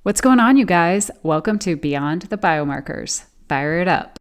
What's going on, you guys? Welcome to Beyond the Biomarkers. Fire it up.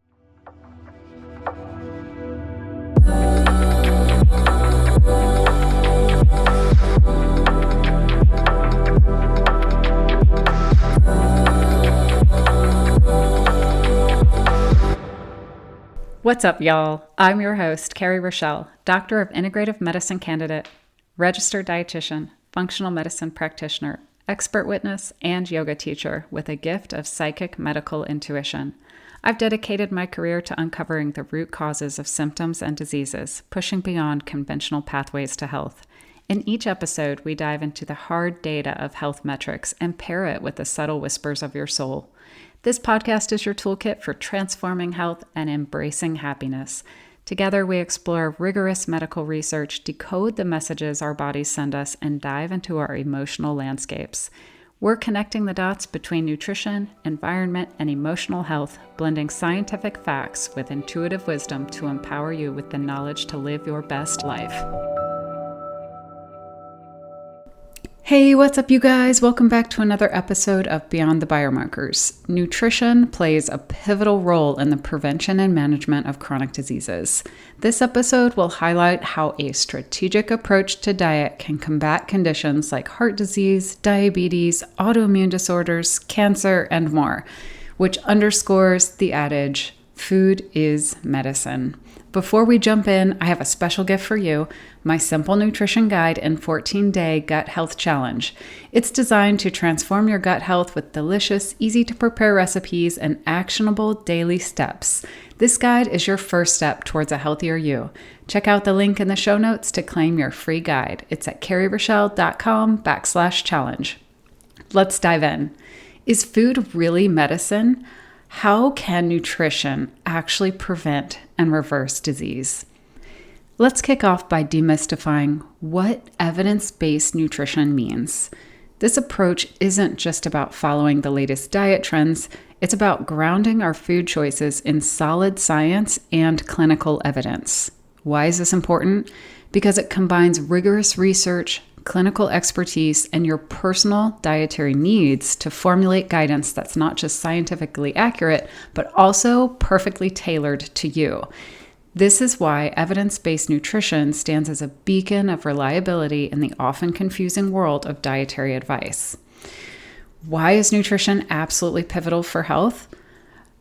What's up, y'all? I'm your host, Carrie Rochelle, Doctor of Integrative Medicine candidate, registered dietitian, functional medicine practitioner, expert witness, and yoga teacher with a gift of psychic medical intuition. I've dedicated my career to uncovering the root causes of symptoms and diseases, pushing beyond conventional pathways to health. In each episode, we dive into the hard data of health metrics and pair it with the subtle whispers of your soul. This podcast is your toolkit for transforming health and embracing happiness. Together, we explore rigorous medical research, decode the messages our bodies send us, and dive into our emotional landscapes. We're connecting the dots between nutrition, environment, and emotional health, blending scientific facts with intuitive wisdom to empower you with the knowledge to live your best life. Hey, what's up, you guys? Welcome back to another episode of Beyond the Biomarkers. Nutrition plays a pivotal role in the prevention and management of chronic diseases. This episode will highlight how a strategic approach to diet can combat conditions like heart disease, diabetes, autoimmune disorders, cancer, and more, which underscores the adage, food is medicine. Before we jump in, I have a special gift for you, my Simple Nutrition Guide and 14-Day Gut Health Challenge. It's designed to transform your gut health with delicious, easy-to-prepare recipes and actionable daily steps. This guide is your first step towards a healthier you. Check out the link in the show notes to claim your free guide. It's at carrierochelle.com/challenge. Let's dive in. Is food really medicine? How can nutrition actually prevent and reverse disease? Let's kick off by demystifying what evidence-based nutrition means. This approach isn't just about following the latest diet trends, it's about grounding our food choices in solid science and clinical evidence. Why is this important? Because it combines rigorous research, clinical expertise, and your personal dietary needs to formulate guidance that's not just scientifically accurate, but also perfectly tailored to you. This is why evidence-based nutrition stands as a beacon of reliability in the often confusing world of dietary advice. Why is nutrition absolutely pivotal for health?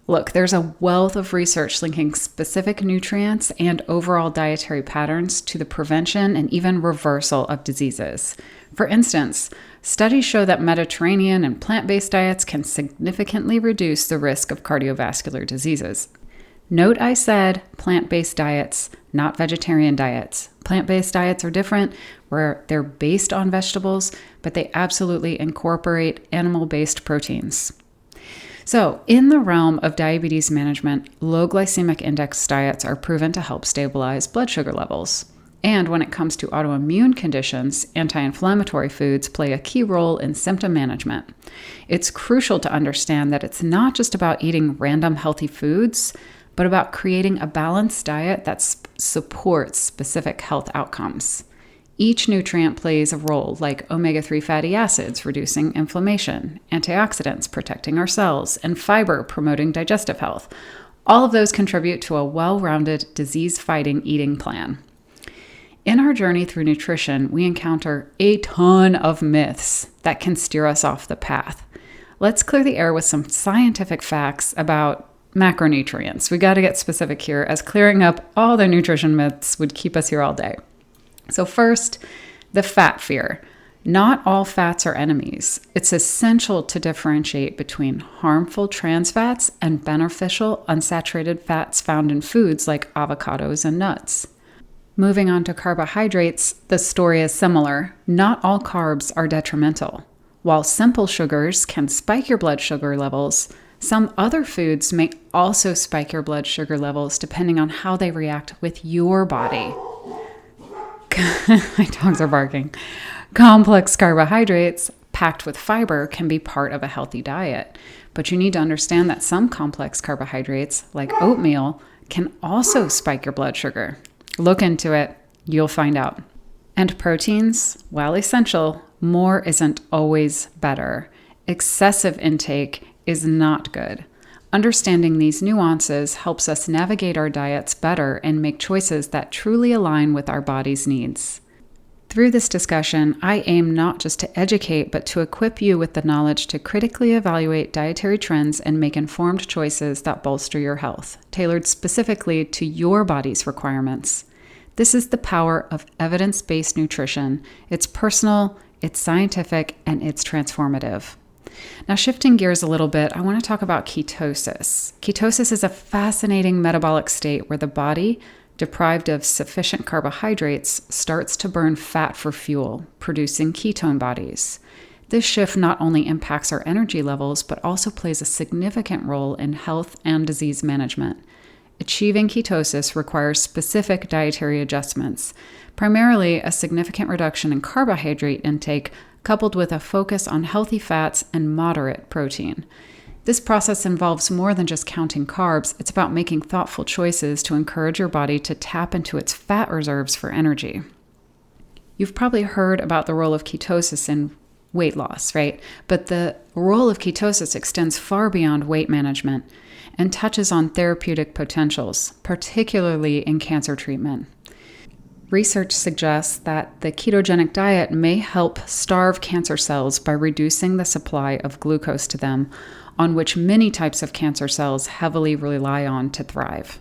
Look, there's a wealth of research linking specific nutrients and overall dietary patterns to the prevention and even reversal of diseases. For instance, studies show that Mediterranean and plant-based diets can significantly reduce the risk of cardiovascular diseases. Note I said plant-based diets, not vegetarian diets. Plant-based diets are different, where they're based on vegetables, but they absolutely incorporate animal-based proteins. So, in the realm of diabetes management, low glycemic index diets are proven to help stabilize blood sugar levels. And when it comes to autoimmune conditions, anti-inflammatory foods play a key role in symptom management. It's crucial to understand that it's not just about eating random healthy foods, but about creating a balanced diet that supports specific health outcomes. Each nutrient plays a role, like omega-3 fatty acids reducing inflammation, antioxidants protecting our cells, and fiber promoting digestive health. All of those contribute to a well-rounded, disease-fighting eating plan. In our journey through nutrition, we encounter a ton of myths that can steer us off the path. Let's clear the air with some scientific facts about macronutrients. We got to get specific here, as clearing up all the nutrition myths would keep us here all day. So first, the fat fear. Not all fats are enemies. It's essential to differentiate between harmful trans fats and beneficial unsaturated fats found in foods like avocados and nuts. Moving on to carbohydrates, the story is similar. Not all carbs are detrimental. While simple sugars can spike your blood sugar levels, some other foods may also spike your blood sugar levels depending on how they react with your body. My dogs are barking. Complex carbohydrates packed with fiber can be part of a healthy diet, but you need to understand that some complex carbohydrates, like oatmeal, can also spike your blood sugar. Look into it, you'll find out. And proteins, while essential, more isn't always better. Excessive intake is not good. Understanding these nuances helps us navigate our diets better and make choices that truly align with our body's needs. Through this discussion, I aim not just to educate, but to equip you with the knowledge to critically evaluate dietary trends and make informed choices that bolster your health, tailored specifically to your body's requirements. This is the power of evidence-based nutrition. It's personal, it's scientific, and it's transformative. Now, shifting gears a little bit, I want to talk about ketosis. Ketosis is a fascinating metabolic state where the body, deprived of sufficient carbohydrates, starts to burn fat for fuel, producing ketone bodies. This shift not only impacts our energy levels, but also plays a significant role in health and disease management. Achieving ketosis requires specific dietary adjustments, primarily a significant reduction in carbohydrate intake, coupled with a focus on healthy fats and moderate protein. This process involves more than just counting carbs. It's about making thoughtful choices to encourage your body to tap into its fat reserves for energy. You've probably heard about the role of ketosis in weight loss, right? But the role of ketosis extends far beyond weight management and touches on therapeutic potentials, particularly in cancer treatment. Research suggests that the ketogenic diet may help starve cancer cells by reducing the supply of glucose to them, on which many types of cancer cells heavily rely on to thrive.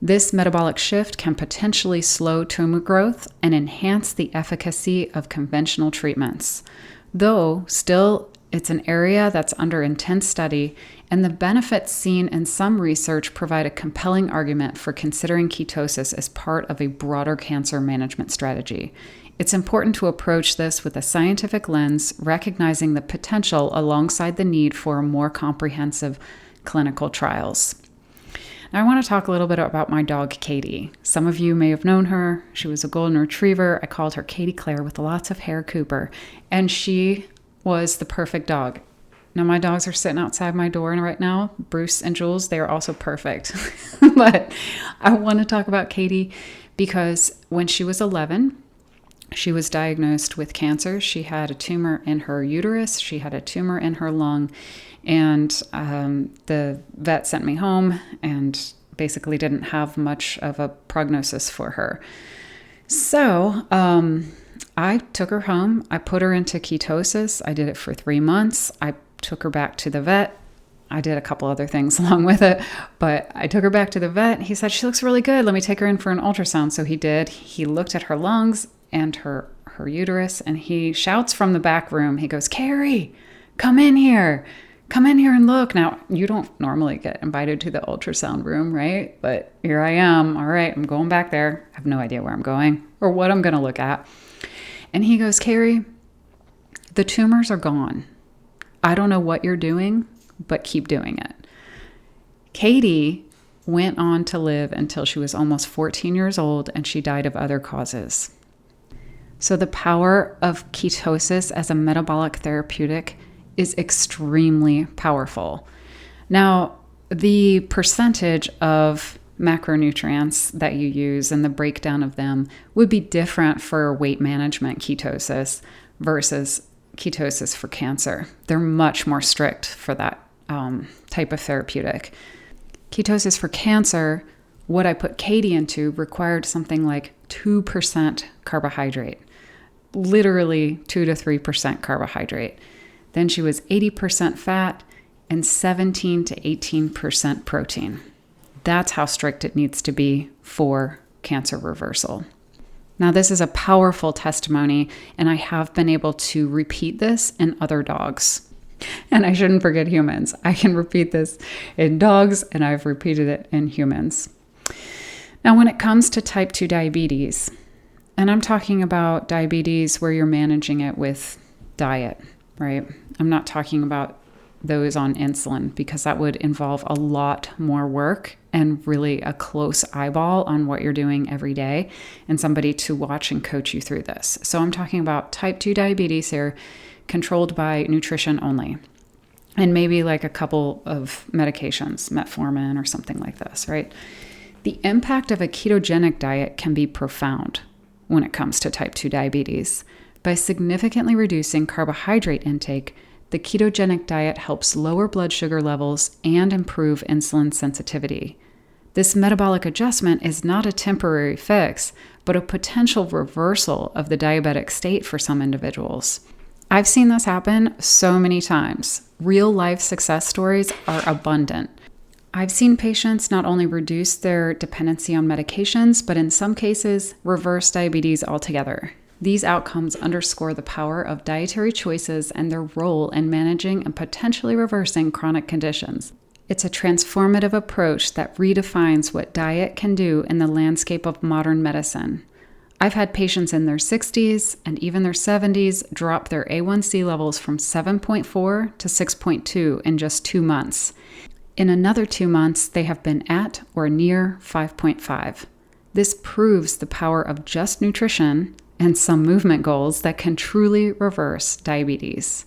This metabolic shift can potentially slow tumor growth and enhance the efficacy of conventional treatments, though still it's an area that's under intense study, and the benefits seen in some research provide a compelling argument for considering ketosis as part of a broader cancer management strategy. It's important to approach this with a scientific lens, recognizing the potential alongside the need for more comprehensive clinical trials. Now, I want to talk a little bit about my dog, Katie. Some of you may have known her. She was a golden retriever. I called her Katie Claire with lots of hair, Cooper, and she was the perfect dog. Now, my dogs are sitting outside my door right now. Bruce and Jules, they are also perfect. But I want to talk about Katie because when she was 11, she was diagnosed with cancer. She had a tumor in her uterus. She had a tumor in her lung. And the vet sent me home and basically didn't have much of a prognosis for her. So I took her home. I put her into ketosis. I did it for 3 months. I took her back to the vet. I did a couple other things along with it, but I took her back to the vet. He said, she looks really good. Let me take her in for an ultrasound. So he did. He looked at her lungs and her uterus, and he shouts from the back room. He goes, Carrie, come in here. Come in here and look. Now, you don't normally get invited to the ultrasound room, right? But here I am. All right, I'm going back there. I have no idea where I'm going or what I'm going to look at. And he goes, Carrie, the tumors are gone. I don't know what you're doing, but keep doing it. Katie went on to live until she was almost 14 years old, and she died of other causes. So the power of ketosis as a metabolic therapeutic is extremely powerful. Now, the percentage of macronutrients that you use and the breakdown of them would be different for weight management ketosis versus ketosis for cancer. They're much more strict for that type of therapeutic. Ketosis for cancer, what I put Katie into required something like 2% carbohydrate, literally 2 to 3% carbohydrate. Then she was 80% fat and 17 to 18% protein. That's how strict it needs to be for cancer reversal. Now, this is a powerful testimony, and I have been able to repeat this in other dogs. And I shouldn't forget humans. I can repeat this in dogs, and I've repeated it in humans. Now, when it comes to type 2 diabetes, and I'm talking about diabetes where you're managing it with diet, right? I'm not talking about those on insulin because that would involve a lot more work and really a close eyeball on what you're doing every day and somebody to watch and coach you through this. So I'm talking about type 2 diabetes here, controlled by nutrition only, and maybe like a couple of medications, metformin or something like this, right? The impact of a ketogenic diet can be profound when it comes to type 2 diabetes. By significantly reducing carbohydrate intake, The ketogenic diet helps lower blood sugar levels and improve insulin sensitivity. This metabolic adjustment is not a temporary fix, but a potential reversal of the diabetic state for some individuals. I've seen this happen so many times. Real-life success stories are abundant. I've seen patients not only reduce their dependency on medications, but in some cases, reverse diabetes altogether. These outcomes underscore the power of dietary choices and their role in managing and potentially reversing chronic conditions. It's a transformative approach that redefines what diet can do in the landscape of modern medicine. I've had patients in their 60s and even their 70s drop their A1C levels from 7.4 to 6.2 in just 2 months. In another 2 months, they have been at or near 5.5. This proves the power of just nutrition and some movement goals that can truly reverse diabetes.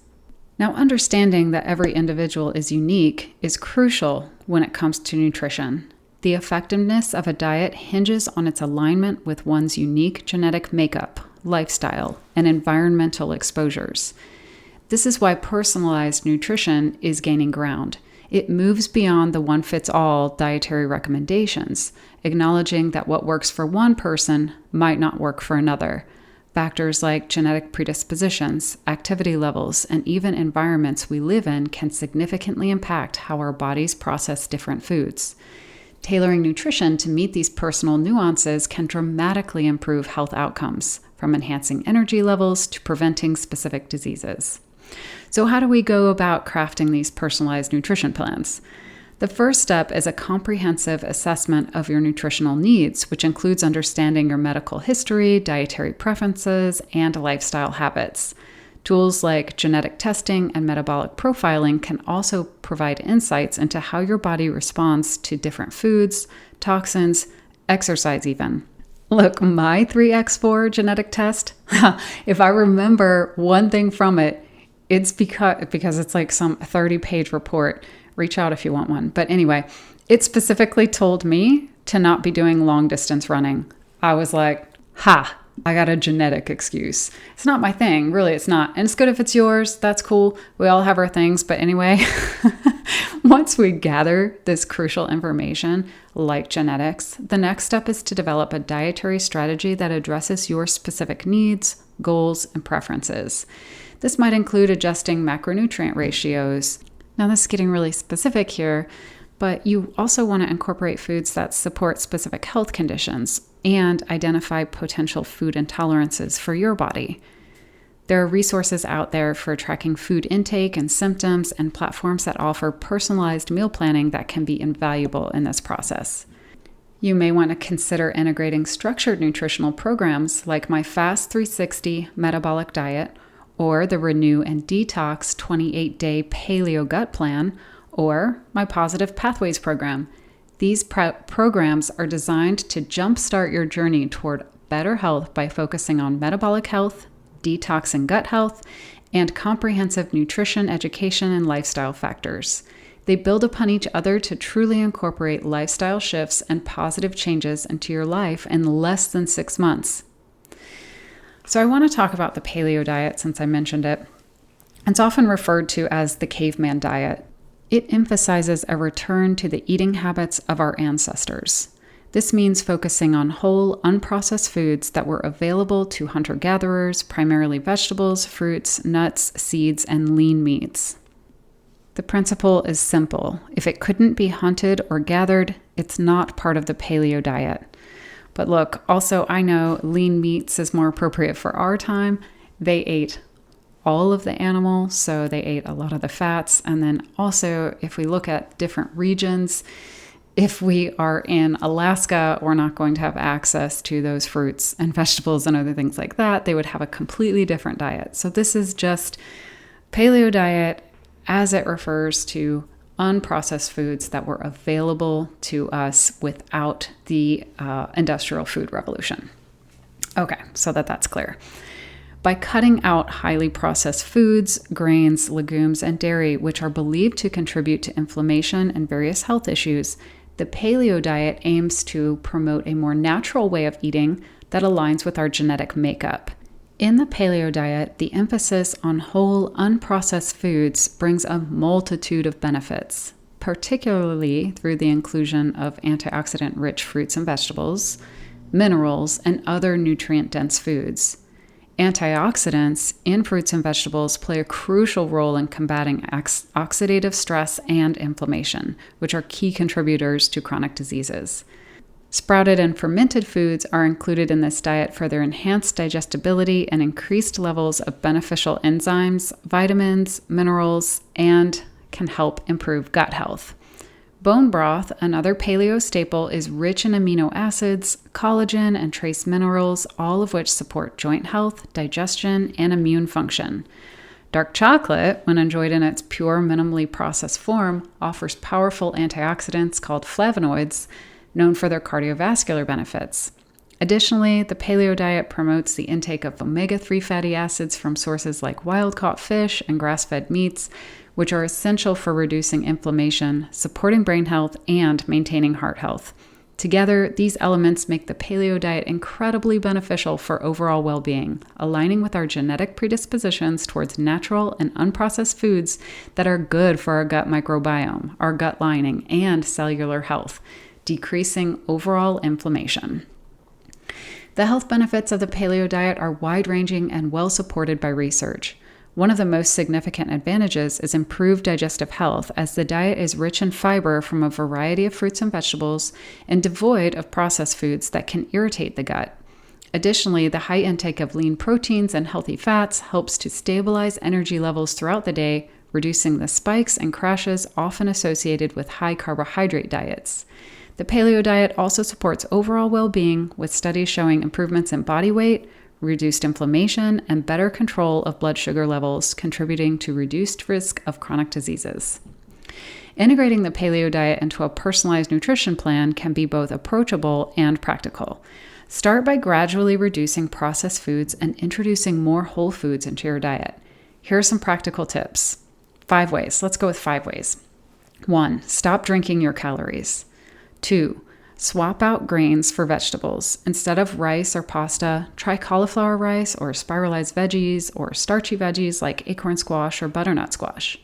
Now, understanding that every individual is unique is crucial when it comes to nutrition. The effectiveness of a diet hinges on its alignment with one's unique genetic makeup, lifestyle, and environmental exposures. This is why personalized nutrition is gaining ground. It moves beyond the one-fits-all dietary recommendations, acknowledging that what works for one person might not work for another. Factors like genetic predispositions, activity levels, and even environments we live in can significantly impact how our bodies process different foods. Tailoring nutrition to meet these personal nuances can dramatically improve health outcomes, from enhancing energy levels to preventing specific diseases. So how do we go about crafting these personalized nutrition plans? The first step is a comprehensive assessment of your nutritional needs, which includes understanding your medical history, dietary preferences, and lifestyle habits. Tools like genetic testing and metabolic profiling can also provide insights into how your body responds to different foods, toxins, exercise even. Look, my 3x4 genetic test, if I remember one thing from it, it's because it's like some 30-page report. Reach out if you want one. But anyway, it specifically told me to not be doing long distance running. I was like, I got a genetic excuse. It's not my thing. Really, it's not. And it's good if it's yours. That's cool. We all have our things. But anyway, once we gather this crucial information, like genetics, the next step is to develop a dietary strategy that addresses your specific needs, goals, and preferences. This might include adjusting macronutrient ratios. Now, this is getting really specific here, but you also want to incorporate foods that support specific health conditions and identify potential food intolerances for your body. There are resources out there for tracking food intake and symptoms, and platforms that offer personalized meal planning that can be invaluable in this process. You may want to consider integrating structured nutritional programs like my Fast 360 metabolic diet, or the Renew and Detox 28-day Paleo Gut Plan, or my Positive Pathways program. These programs are designed to jumpstart your journey toward better health by focusing on metabolic health, detox and gut health, and comprehensive nutrition, education, and lifestyle factors. They build upon each other to truly incorporate lifestyle shifts and positive changes into your life in less than 6 months. So I want to talk about the paleo diet since I mentioned it. It's often referred to as the caveman diet. It emphasizes a return to the eating habits of our ancestors. This means focusing on whole, unprocessed foods that were available to hunter-gatherers, primarily vegetables, fruits, nuts, seeds, and lean meats. The principle is simple. If it couldn't be hunted or gathered, it's not part of the paleo diet. But look, also I know lean meats is more appropriate for our time. They ate all of the animal, so they ate a lot of the fats. And then also, if we look at different regions, if we are in Alaska, we're not going to have access to those fruits and vegetables and other things like that. They would have a completely different diet. So this is just paleo diet as it refers to unprocessed foods that were available to us without the industrial food revolution. Okay, so that's clear. By cutting out highly processed foods, grains, legumes, and dairy, which are believed to contribute to inflammation and various health issues, the paleo diet aims to promote a more natural way of eating that aligns with our genetic makeup. In the paleo diet, the emphasis on whole, unprocessed foods brings a multitude of benefits, particularly through the inclusion of antioxidant-rich fruits and vegetables, minerals, and other nutrient-dense foods. Antioxidants in fruits and vegetables play a crucial role in combating oxidative stress and inflammation, which are key contributors to chronic diseases. Sprouted and fermented foods are included in this diet for their enhanced digestibility and increased levels of beneficial enzymes, vitamins, minerals, and can help improve gut health. Bone broth, another paleo staple, is rich in amino acids, collagen, and trace minerals, all of which support joint health, digestion, and immune function. Dark chocolate, when enjoyed in its pure, minimally processed form, offers powerful antioxidants called flavonoids, known for their cardiovascular benefits. Additionally, the paleo diet promotes the intake of omega-3 fatty acids from sources like wild-caught fish and grass-fed meats, which are essential for reducing inflammation, supporting brain health, and maintaining heart health. Together, these elements make the paleo diet incredibly beneficial for overall well-being, aligning with our genetic predispositions towards natural and unprocessed foods that are good for our gut microbiome, our gut lining, and cellular health, decreasing overall inflammation. The health benefits of the paleo diet are wide-ranging and well supported by research. One of the most significant advantages is improved digestive health, as the diet is rich in fiber from a variety of fruits and vegetables and devoid of processed foods that can irritate the gut. Additionally, the high intake of lean proteins and healthy fats helps to stabilize energy levels throughout the day, reducing the spikes and crashes often associated with high carbohydrate diets. The paleo diet also supports overall well-being, with studies showing improvements in body weight, reduced inflammation, and better control of blood sugar levels, contributing to reduced risk of chronic diseases. Integrating the paleo diet into a personalized nutrition plan can be both approachable and practical. Start by gradually reducing processed foods and introducing more whole foods into your diet. Here are some practical tips. 5 ways. Let's go with 5 ways. 1. Stop drinking your calories. 2. Swap out grains for vegetables. Instead of rice or pasta, try cauliflower rice or spiralized veggies or starchy veggies like acorn squash or butternut squash.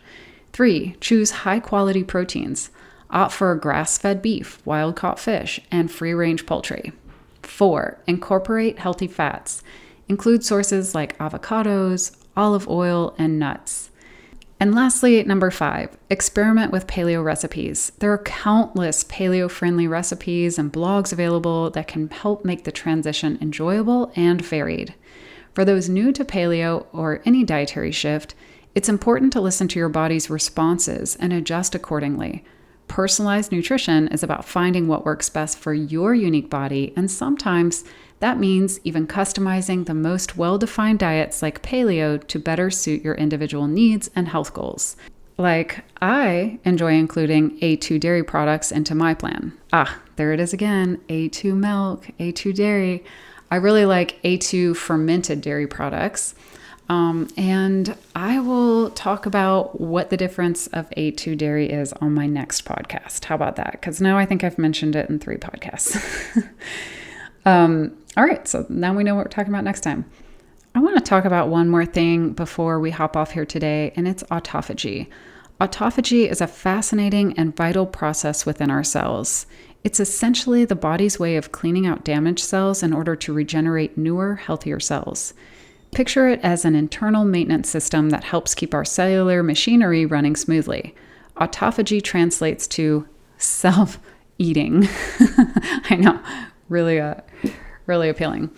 3. Choose high-quality proteins. Opt for grass-fed beef, wild-caught fish, and free-range poultry. 4. Incorporate healthy fats. Include sources like avocados, olive oil, and nuts. And lastly, number 5, experiment with paleo recipes. There are countless paleo-friendly recipes and blogs available that can help make the transition enjoyable and varied. For those new to paleo or any dietary shift, it's important to listen to your body's responses and adjust accordingly. Personalized nutrition is about finding what works best for your unique body, and sometimes that means even customizing the most well-defined diets like paleo to better suit your individual needs and health goals. Like, I enjoy including A2 dairy products into my plan. There it is again, A2 milk, A2 dairy. I really like A2 fermented dairy products. And I will talk about what the difference of A2 dairy is on my next podcast. How about that? Because now I think I've mentioned it in 3 podcasts. All right, so now we know what we're talking about next time. I want to talk about one more thing before we hop off here today, and it's autophagy. Autophagy is a fascinating and vital process within our cells. It's essentially the body's way of cleaning out damaged cells in order to regenerate newer, healthier cells. Picture it as an internal maintenance system that helps keep our cellular machinery running smoothly. Autophagy translates to self-eating. I know, really appealing.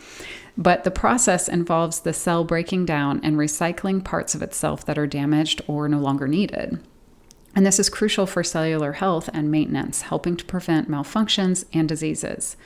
But the process involves the cell breaking down and recycling parts of itself that are damaged or no longer needed. And this is crucial for cellular health and maintenance, helping to prevent malfunctions and diseases.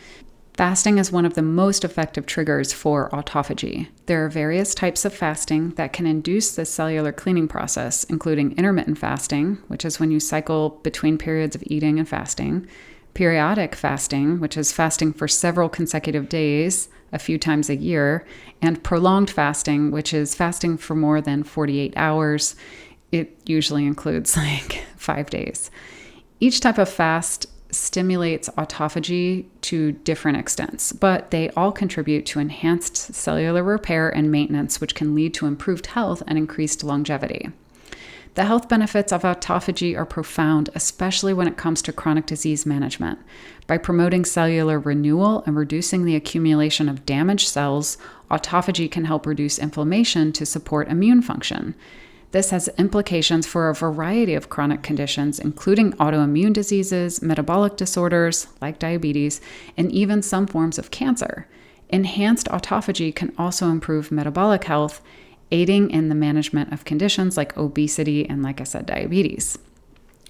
Fasting is one of the most effective triggers for autophagy. There are various types of fasting that can induce the cellular cleaning process, including intermittent fasting, which is when you cycle between periods of eating and fasting, periodic fasting, which is fasting for several consecutive days, a few times a year, and prolonged fasting, which is fasting for more than 48 hours. It usually includes 5 days. Each type of fast stimulates autophagy to different extents, but they all contribute to enhanced cellular repair and maintenance, which can lead to improved health and increased longevity. The health benefits of autophagy are profound, especially when it comes to chronic disease management. By promoting cellular renewal and reducing the accumulation of damaged cells, autophagy can help reduce inflammation to support immune function. This has implications for a variety of chronic conditions, including autoimmune diseases, metabolic disorders like diabetes, and even some forms of cancer. Enhanced autophagy can also improve metabolic health, aiding in the management of conditions like obesity and, like I said, diabetes.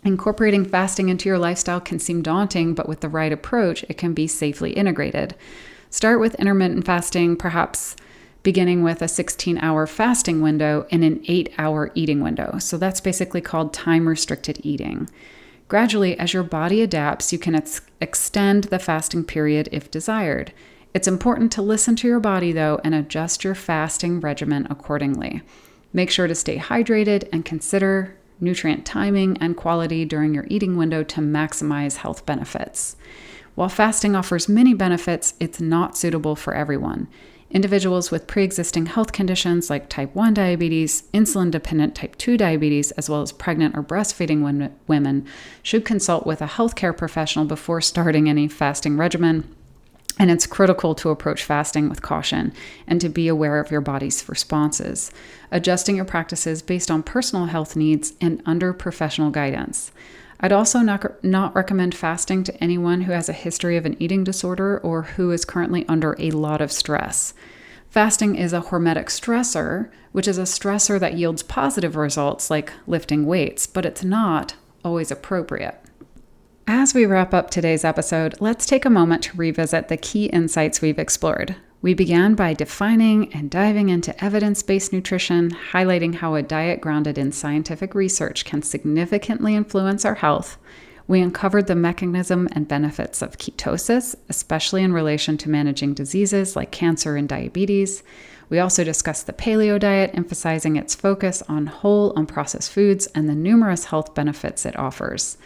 Incorporating fasting into your lifestyle can seem daunting, but with the right approach, it can be safely integrated. Start with intermittent fasting, perhaps beginning with a 16-hour fasting window and an 8-hour eating window. So that's basically called time-restricted eating. Gradually, as your body adapts, you can extend the fasting period if desired. It's important to listen to your body, though, and adjust your fasting regimen accordingly. Make sure to stay hydrated and consider nutrient timing and quality during your eating window to maximize health benefits. While fasting offers many benefits, it's not suitable for everyone. Individuals with pre-existing health conditions like type 1 diabetes, insulin-dependent type 2 diabetes, as well as pregnant or breastfeeding women should consult with a healthcare professional before starting any fasting regimen. And it's critical to approach fasting with caution and to be aware of your body's responses, adjusting your practices based on personal health needs and under professional guidance. I'd also not recommend fasting to anyone who has a history of an eating disorder or who is currently under a lot of stress. Fasting is a hormetic stressor, which is a stressor that yields positive results like lifting weights, but it's not always appropriate. As we wrap up today's episode, let's take a moment to revisit the key insights we've explored. We began by defining and diving into evidence-based nutrition, highlighting how a diet grounded in scientific research can significantly influence our health. We uncovered the mechanism and benefits of ketosis, especially in relation to managing diseases like cancer and diabetes. We also discussed the paleo diet, emphasizing its focus on whole, unprocessed foods and the numerous health benefits it offers.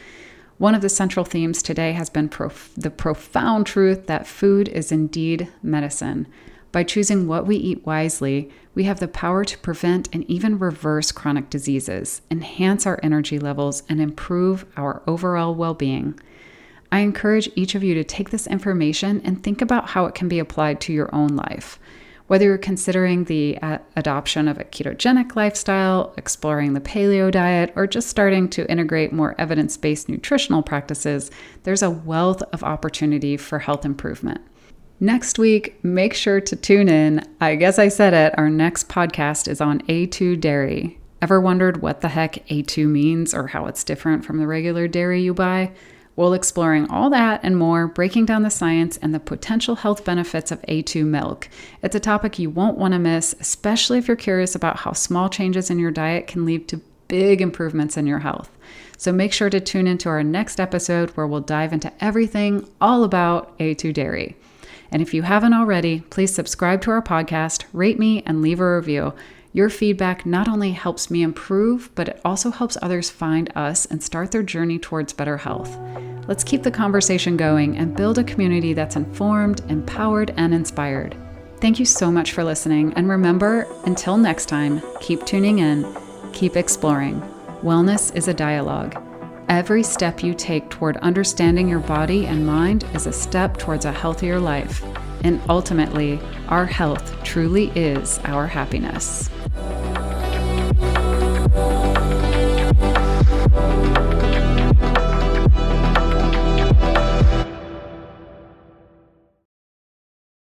One of the central themes today has been the profound truth that food is indeed medicine. By choosing what we eat wisely, we have the power to prevent and even reverse chronic diseases, enhance our energy levels, and improve our overall well-being. I encourage each of you to take this information and think about how it can be applied to your own life. Whether you're considering the adoption of a ketogenic lifestyle, exploring the paleo diet, or just starting to integrate more evidence-based nutritional practices, there's a wealth of opportunity for health improvement. Next week, make sure to tune in. I guess I said it, our next podcast is on A2 dairy. Ever wondered what the heck A2 means or how it's different from the regular dairy you buy? We'll exploring all that and more, breaking down the science and the potential health benefits of A2 milk. It's a topic you won't want to miss, especially if you're curious about how small changes in your diet can lead to big improvements in your health. So make sure to tune into our next episode where we'll dive into everything all about A2 dairy. And if you haven't already, please subscribe to our podcast, rate me, and leave a review. Your feedback not only helps me improve, but it also helps others find us and start their journey towards better health. Let's keep the conversation going and build a community that's informed, empowered, and inspired. Thank you so much for listening. And remember, until next time, keep tuning in, keep exploring. Wellness is a dialogue. Every step you take toward understanding your body and mind is a step towards a healthier life. And ultimately, our health truly is our happiness.